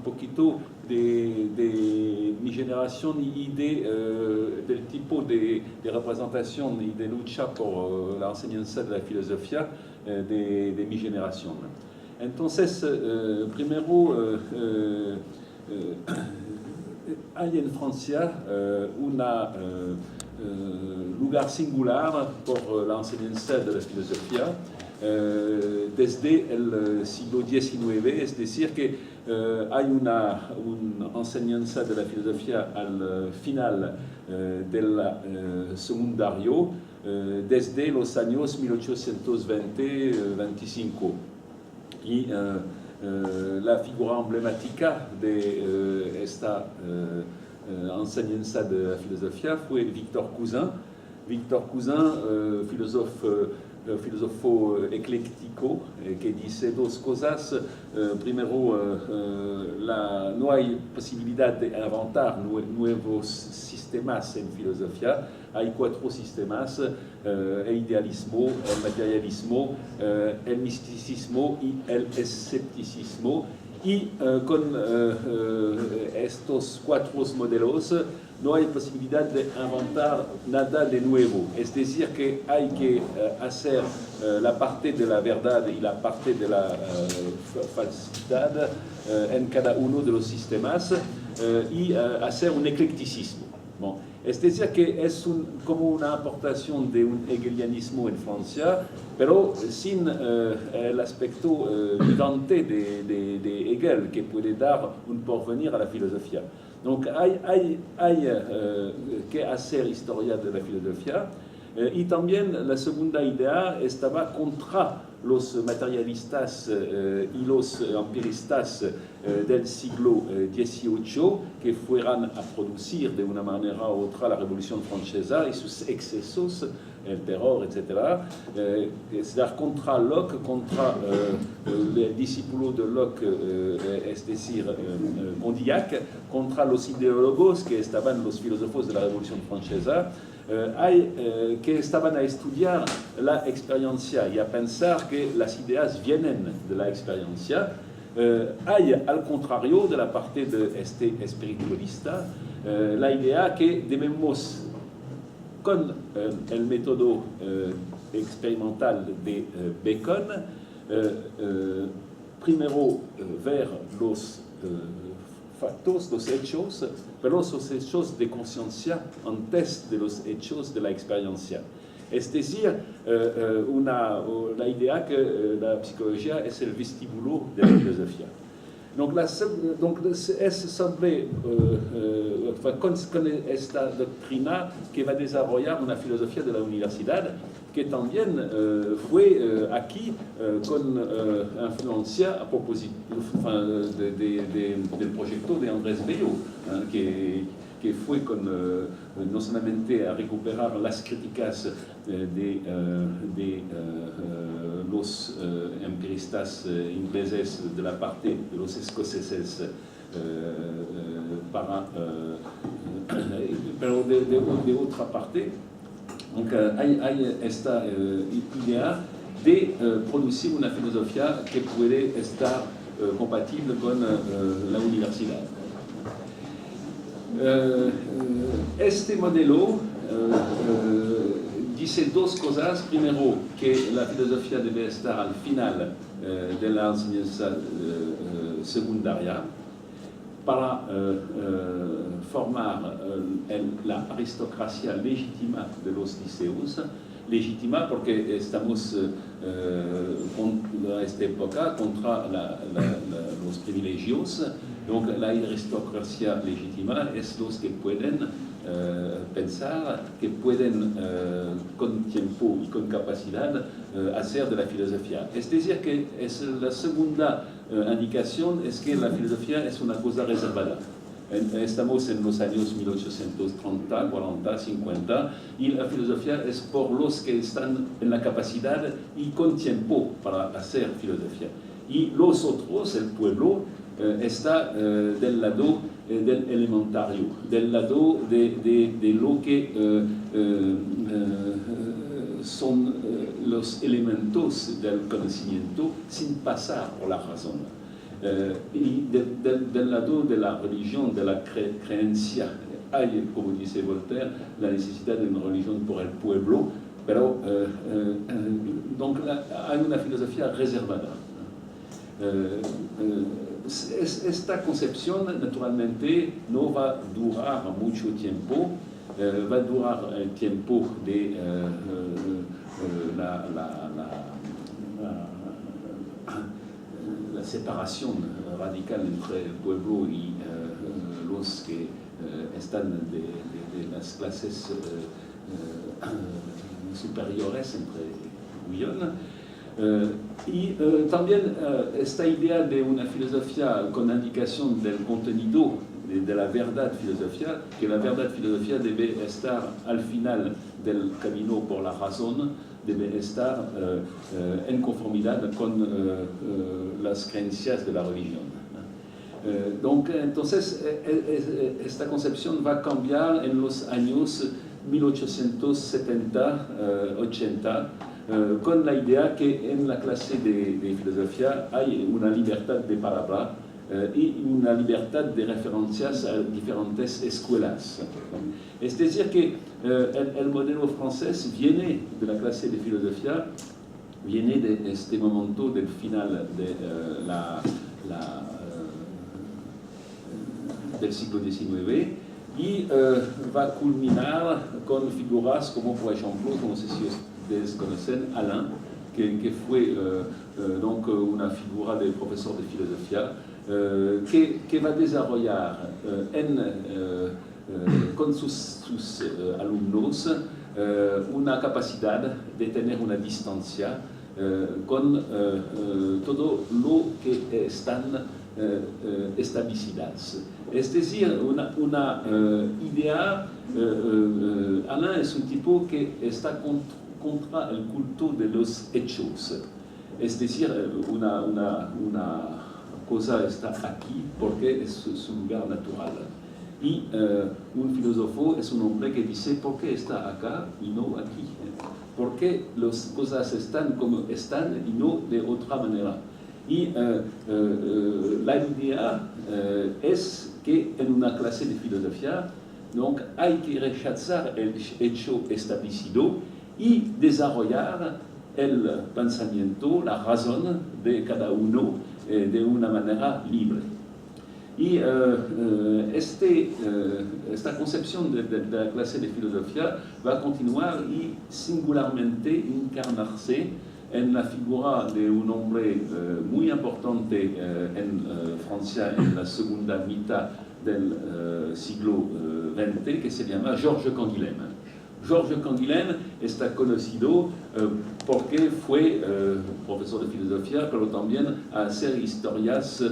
poquito de mi generación y del tipo de representación y de lucha por la enseñanza de la filosofía de mi generación. Entonces, primero, hay en Francia un lugar singular por la enseñanza de la filosofía desde el siglo XIX, es decir, que hay una enseñanza de la filosofía al final del secundario desde los años 1820-25. Y la figura emblemática de esta enseñanza de la filosofía fue Victor Cousin. Victor Cousin, filósofo ecléctico, que dice dos cosas. Primero, no hay posibilidad de inventar nuevos sistemas en filosofía. Hay cuatro sistemas: el idealismo, el materialismo, el misticismo y el escepticismo. Y con estos cuatro modelos no hay posibilidad de inventar nada de nuevo. Es decir, que hay que hacer la parte de la verdad y la parte de la falsedad en cada uno de los sistemas y hacer un eclecticismo. Bon. Es decir, que es como una aportación de un hegelianismo en Francia, pero sin el aspecto vivante de Hegel, que puede dar un porvenir a la filosofía. Donc hay que hacer historia de la filosofía. Y también la segunda idea estaba contra los materialistas y los empiristas del siglo XVIII, que fueran a producir de una manera u otra la Revolución Francesa y sus excesos, el terror, etc. Es decir, contra Locke, contra el discípulo de Locke, es decir, Condillac, contra los ideólogos que estaban los filósofos de la Revolución Francesa, que estaban a estudiar la experiencia y a pensar que las ideas vienen de la experiencia. Hay, al contrario, de la parte de este espiritualista, la idea que debemos, con el método experimental de Bacon, primero ver los factos, los hechos, pero los hechos de conciencia antes de los hechos de la experiencia. Es decir, la idea que la psicología es el vestíbulo de la filosofía. Donc es sobre con esta doctrina que va a desarrollar una filosofía de la universidad que también fue aquí con influencia a propósito del proyecto de Andrés Bello, que fue no solamente a recuperar las críticas de los empiristas ingleses de la parte de los escoceses, pero de otra parte. Donc hay esta idea de producir una filosofía que puede estar compatible con la universidad. Este modelo dice dos cosas. Primero, que la filosofía debe estar al final de la enseñanza secundaria para formar la aristocracia legítima de los liceos. Legítima porque estamos a esta época contra los privilegios. Donc la aristocracia legítima es los que pueden pensar, que pueden con tiempo y con capacidad hacer de la filosofía. Es decir, que es la segunda indicación es que la filosofía es una cosa reservada. Estamos en los años 1830, 40, 50 y la filosofía es por los que están en la capacidad y con tiempo para hacer filosofía. Y los otros, el pueblo, está del lado del elementario, del lado de lo que son los elementos del conocimiento sin pasar por la razón. y del lado de la religión, de la creencia, hay, como dice Voltaire, la necesidad de una religión por el pueblo, pero donc hay una filosofía reservada. Esta concepción, naturalmente, no va a durar mucho tiempo, va a durar el tiempo de la separación radical entre el pueblo y los que están de las clases superiores, entre y también esta idea de una filosofía con indicación del contenido, de la verdad filosofía, que la verdad filosofía debe estar al final del camino por la razón, debe estar en conformidad con las creencias de la religión. Donc, entonces, esta concepción va a cambiar en los años 1870-80, con la idea que en la clase de filosofía hay una libertad de palabra y una libertad de referencias a diferentes escuelas. Es decir, que el modelo francés viene de la clase de filosofía, viene de este momento del final de del siglo XIX y va a culminar con figuras como, por ejemplo, no sé si ustedes conocen, Alain, que fue donc una figura de profesor de filosofía, que va a desarrollar con sus alumnos una capacidad de tener una distancia con todo lo que están establecidas. Es decir, una idea, Alain es un tipo que está contra el culto de los hechos. Es decir, una cosa está aquí porque es su lugar natural. Y un filósofo es un hombre que dice, ¿por qué está acá y no aquí? ¿Por qué las cosas están como están y no de otra manera? Y la idea es que en una clase de filosofía donc, hay que rechazar el hecho establecido y desarrollar el pensamiento, la razón de cada uno de una manera libre. Y esta concepción de la clase de filosofía va a continuar y singularmente encarnarse en la figura de un hombre muy importante en Francia en la segunda mitad del siglo XX, que se llama Georges Canguilhem. Georges Canguilhem está conocido porque fue profesor de filosofía, pero también a hacer historias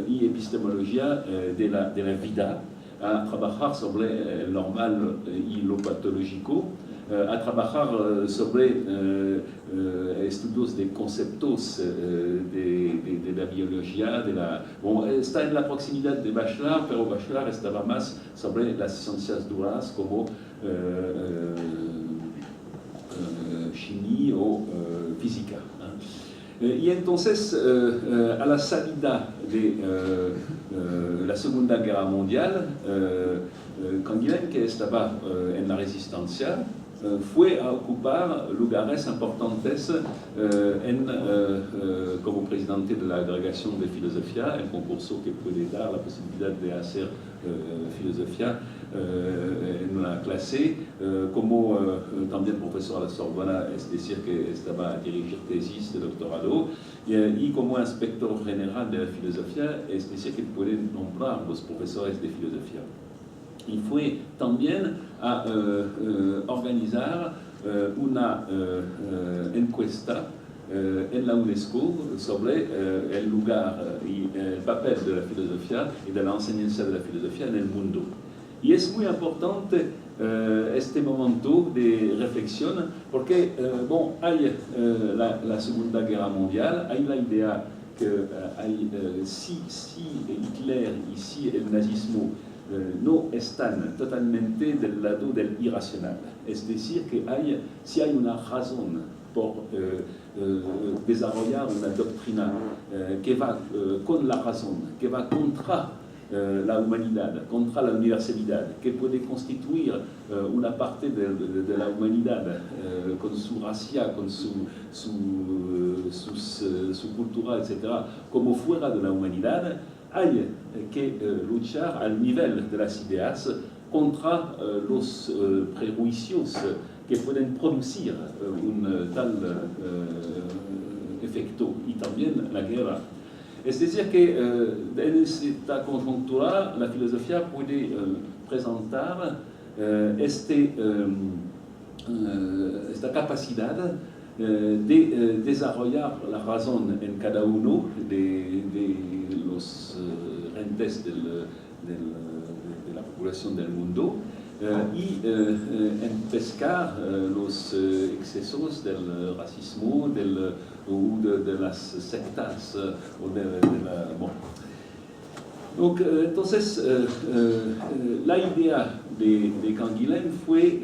y epistemología de la vida, a trabajar sobre el normal y lo patológico, a trabajar sobre estudios de conceptos de la biología, está en la proximidad de Bachelard, pero Bachelard estaba más sobre las ciencias duras como chimie o física. Y entonces, a la salida de la Segunda Guerra Mundial, Canguilhem, que estaba en la resistencia, fue a ocupar lugares importantes como presidente de la agregación de filosofía, el concurso que puede dar la posibilidad de hacer filosofía en una clase, como también profesor a la Sorbona, es decir, que estaba a dirigir tesis de doctorado, y como inspector general de la filosofía, es decir, que puede nombrar los profesores de filosofía. Y fue también a organizar una encuesta en la UNESCO sobre el lugar y el papel de la filosofía y de la enseñanza de la filosofía en el mundo. Y es muy importante este momento de reflexión porque hay la Segunda Guerra Mundial, hay la idea que si Hitler y si el nazismo no están totalmente del lado del irracional. Es decir, que si hay una razón por desarrollar una doctrina que va con la razón, que va contra la humanidad, contra la universalidad, que puede constituir una parte de la humanidad con su racia, con su cultura, etc., como fuera de la humanidad. Hay que luchar al nivel de las ideas contra los prejuicios que pueden producir un tal efecto, y también la guerra. Es decir, que en esta conjuntura la filosofía puede presentar esta capacidad de desarrollar la razón en cada uno de los entes de la población del mundo, y en pescar los excesos del racismo o de las sectas o bon. Donc, entonces, la idea de Canguilhem fue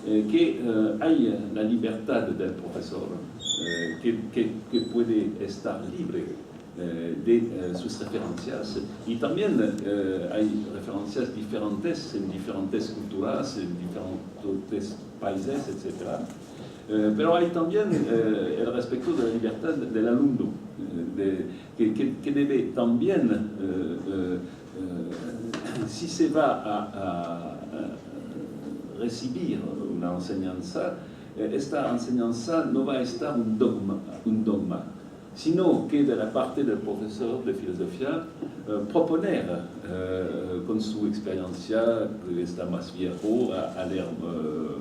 que hay la libertad del profesor, que puede estar libre de sus referencias, y también hay referencias diferentes en diferentes culturas, en diferentes países, etc. Pero hay también el respeto de la libertad del alumno, que debe también, si se va a recibir una enseñanza, esta enseñanza no va a estar un dogma, sino que de la parte del profesor de filosofía proponer con su experiencia, que está más viejo, a leer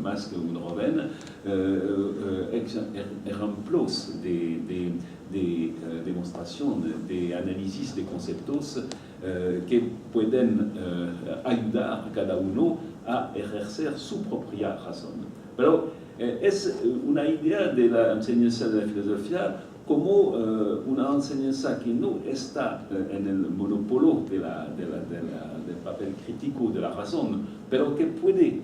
más que un joven, ejemplos de demostración, de análisis de conceptos que pueden ayudar a cada uno a ejercer su propia razón. Pero es una idea de la enseñanza de la filosofía como una enseñanza que no está en el monopolio del papel crítico de la razón, pero que puede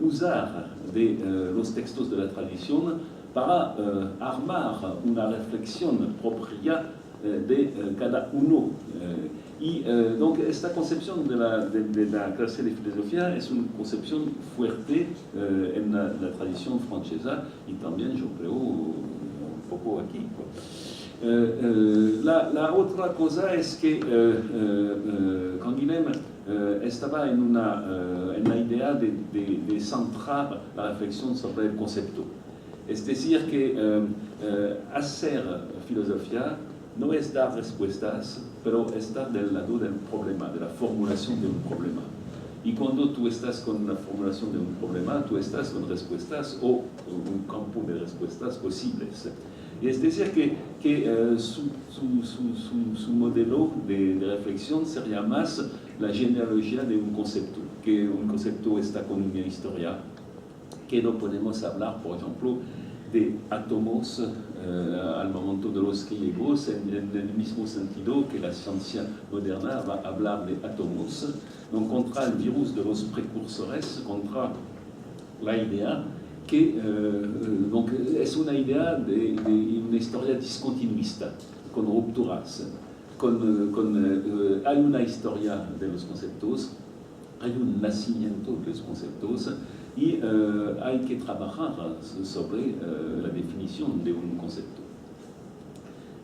usar de los textos de la tradición para armar una reflexión propia de cada uno. Y donc esta concepción de la clase de filosofía es una concepción fuerte en la tradición francesa, y también yo creo un poco aquí. La otra cosa es que Canguilhem estaba en la idea de centrar la reflexión sobre el concepto. Es decir, que hacer filosofía no es dar respuestas, pero estar del lado del problema, de la formulación de un problema. Y cuando tú estás con la formulación de un problema, tú estás con respuestas o un campo de respuestas posibles. Y es decir, que su modelo de reflexión sería más la genealogía de un concepto, que un concepto está con una historia, que no podemos hablar, por ejemplo, de átomos al momento de los griegos en el mismo sentido que la ciencia moderna va a hablar de átomos, donc contra el virus de los precursores, contra la idea que donc es una idea de una historia discontinuista, con rupturas, hay una historia de los conceptos, hay un nacimiento de los conceptos, y hay que trabajar sobre la definición de un concepto.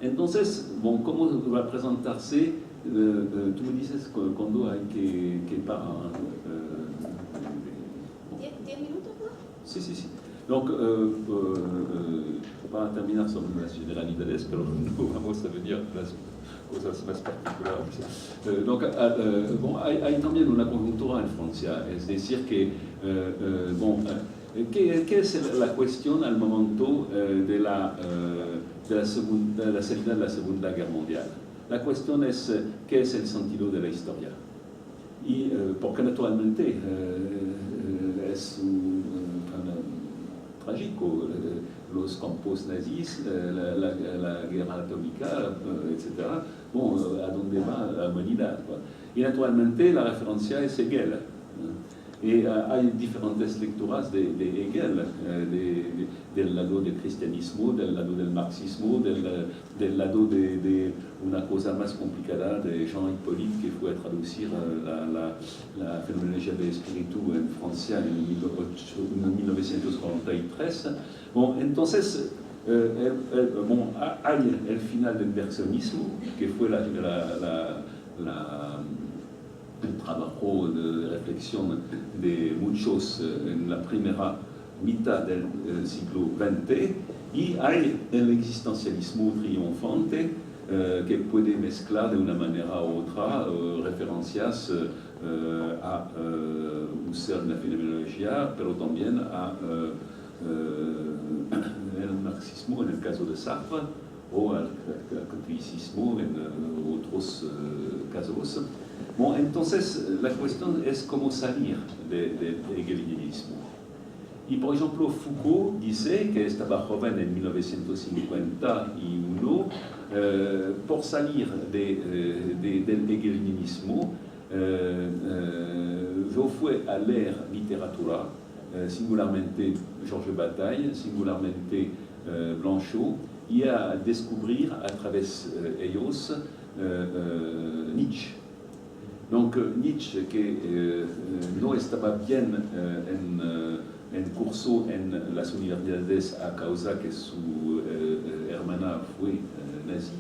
Entonces, bon, ¿cómo va a presentarse? Tú me dices cuando hay que parar. 10 minutos, ¿no? Sí, sí, sí. Donc, para terminar sobre las generalidades, pero no vamos a venir a las cosas más particulares. Donc, bon, hay también una conjuntura en Francia, es decir, que, bon, ¿qué es la cuestión al momento de la salida de la Segunda Guerra Mundial? La cuestión es qué es el sentido de la historia. Y porque naturalmente es trágico, los campos nazis, la guerra atómica, etc. Bon, ¿a dónde va la humanidad? Y naturalmente la referencia es Hegel. Y hay diferentes lecturas de Hegel, del lado del cristianismo, del lado del marxismo, del lado de una cosa más complicada de Jean Hippolyte, que fue a traducir la fenomenología del espíritu en Francia en 1943. Bon, entonces, hay el final del inversionismo, que fue el trabajo de reflexión de muchos en la primera mitad del siglo XX, y hay el existencialismo triunfante que puede mezclar de una manera u otra referencias a usar la fenomenología, pero también a el marxismo en el caso de Sartre, o al catolicismo en otros casos. Bon, entonces, la cuestión es cómo salir del hegelianismo. Y, por ejemplo, Foucault dice que estaba joven en 1951, por salir del hegelianismo, yo fui a leer literatura, singularmente Georges Bataille, singularmente Blanchot, y a descubrir a través ellos Nietzsche. Donc Nietzsche, que no estaba bien en curso en las universidades a causa que su hermana fue nazi,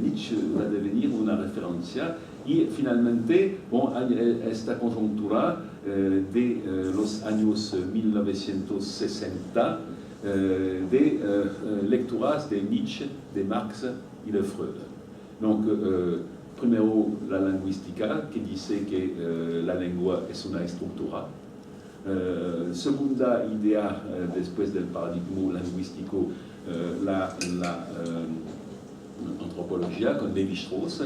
Nietzsche va a devenir una referencia, y finalmente, bon, hay esta conjuntura de los años 1960 de lecturas de Nietzsche, de Marx y de Freud. Donc, primero la lingüística, que dice que la lengua es una estructura. Segunda idea, después del paradigma lingüístico, la antropología con Lévi-Strauss,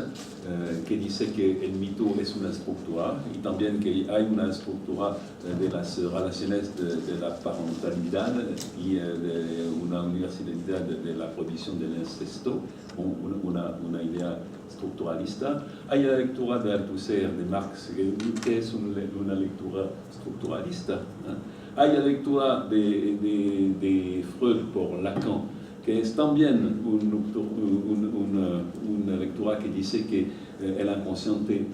que dice que el mito es una estructura, y también que hay una estructura de las relaciones de la parentalidad y de una universalidad de la prohibición del incesto, una idea estructuralista. Hay la lectura de Althusser, de Marx, que es una lectura estructuralista. Hay la lectura de Freud por Lacan, que es también una lectura que dice que el inconsciente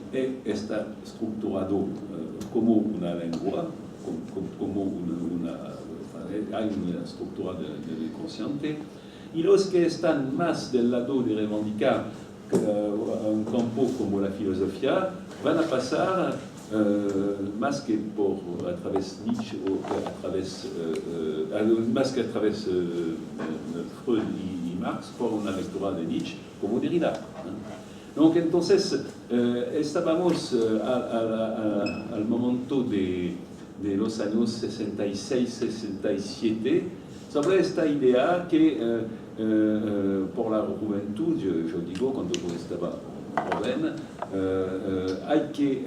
está estructurado como una lengua, hay una estructura del inconsciente, y los que están más del lado de reivindicar un campo como la filosofía van a pasar más que a través Nietzsche o a través más que a través Freud y Marx, por una lectura de Nietzsche como Derrida. Donc, entonces, estábamos al momento de los años 66-67 sobre esta idea que por la juventud, yo digo, cuando yo estaba joven, hay que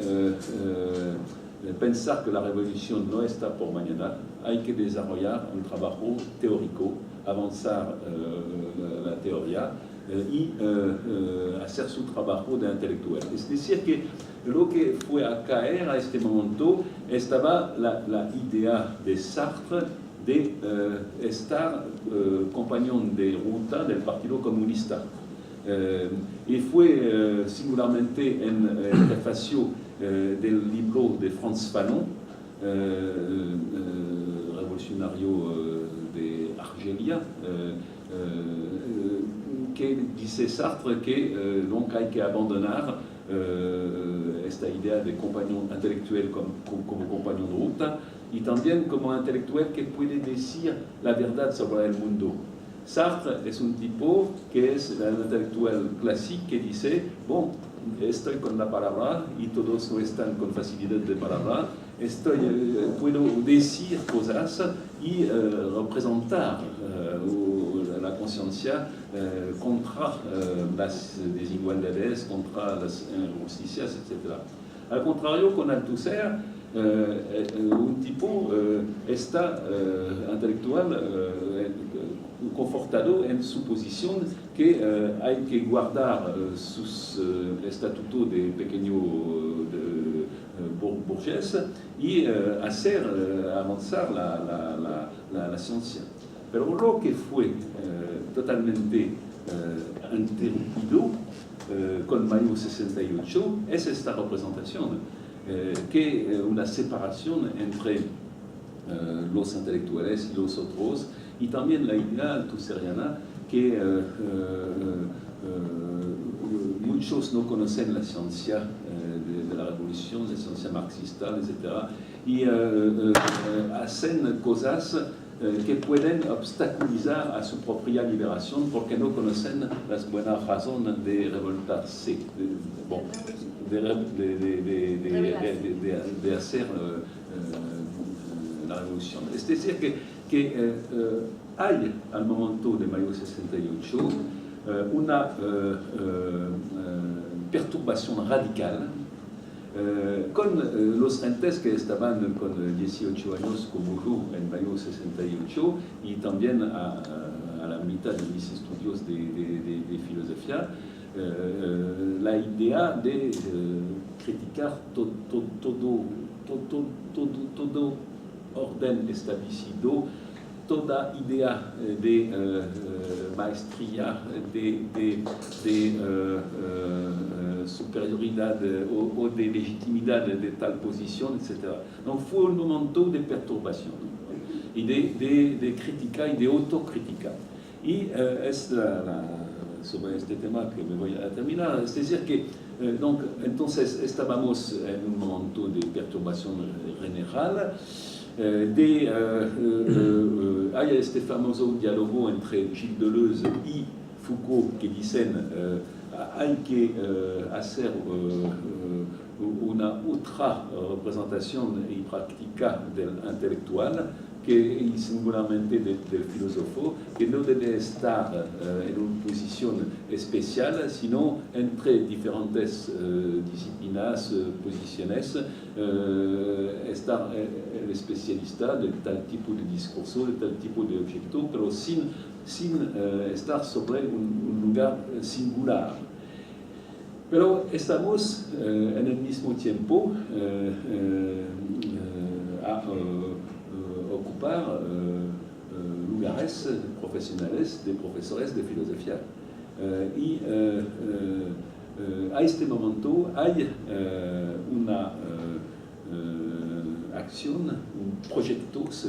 pensar que la revolución no está por mañana, hay que desarrollar un trabajo teórico, avanzar la teoría y hacer su trabajo de intelectual. Es decir, que lo que fue a caer a este momento estaba la idea de Sartre de estar compañón de ruta del Partido Comunista. Y fue singularmente en el prefacio del libro de Frantz Fanon, revolucionario de Argelia, que dice Sartre que donc hay que abandonar esta idea de compañón intelectual como compañón de ruta, y también como intelectual que puede decir la verdad sobre el mundo. Sartre es un tipo que es el intelectual clásico que dice, bon, estoy con la palabra y todos no están con facilidad de palabra, puedo decir cosas y representar la conciencia contra las desigualdades, contra las injusticias, etc. Al contrario, con Althusser, un tipo está intelectual confortado en su posición que hay que guardar sus estatutos de pequeño burgués y hacer avanzar la ciencia. Pero lo que fue totalmente interrumpido con Mayo 68 es esta representación, que una separación entre los intelectuales y los otros, y también la idea tusserriana que muchos no conocen la ciencia de la revolución, la ciencia marxista, etc. Y hacen cosas que pueden obstaculizar a su propia liberación porque no conocen las buenas razones de revoltarse, de hacer la revolución. Es decir, que hay al momento de Mayo 68 una perturbación radical con los gentes que estaban con 18 años como yo en Mayo 68 y también a la mitad de mis estudios de filosofía, la idea de criticar todo orden establecido, toda idea de maestría, de superioridad o de legitimidad de tal posición, etc. Donc fue un momento de perturbación, ¿no? Y de crítica y de autocrítica. Y es sobre este tema que me voy a terminar, es decir que donc, entonces estábamos en un momento de perturbación general. Hay este famoso diálogo entre Gilles Deleuze y Foucault que dicen hay que hacer una otra representación y práctica del intelectual que singularmente del filósofo, que no debe estar en una posición especial, sino entre diferentes disciplinas, posiciones, estar el especialista de tal tipo de discurso, de tal tipo de objeto, pero sin estar sobre un lugar singular. Pero estamos en el mismo tiempo a ocupar lugares profesionales de profesores de filosofía. Y a este momento hay una acción, proyectos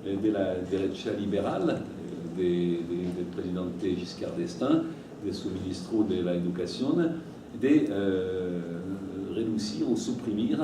de la derecha liberal del presidente Giscard d'Estaing, de su ministro de la Educación, de reducir o suprimir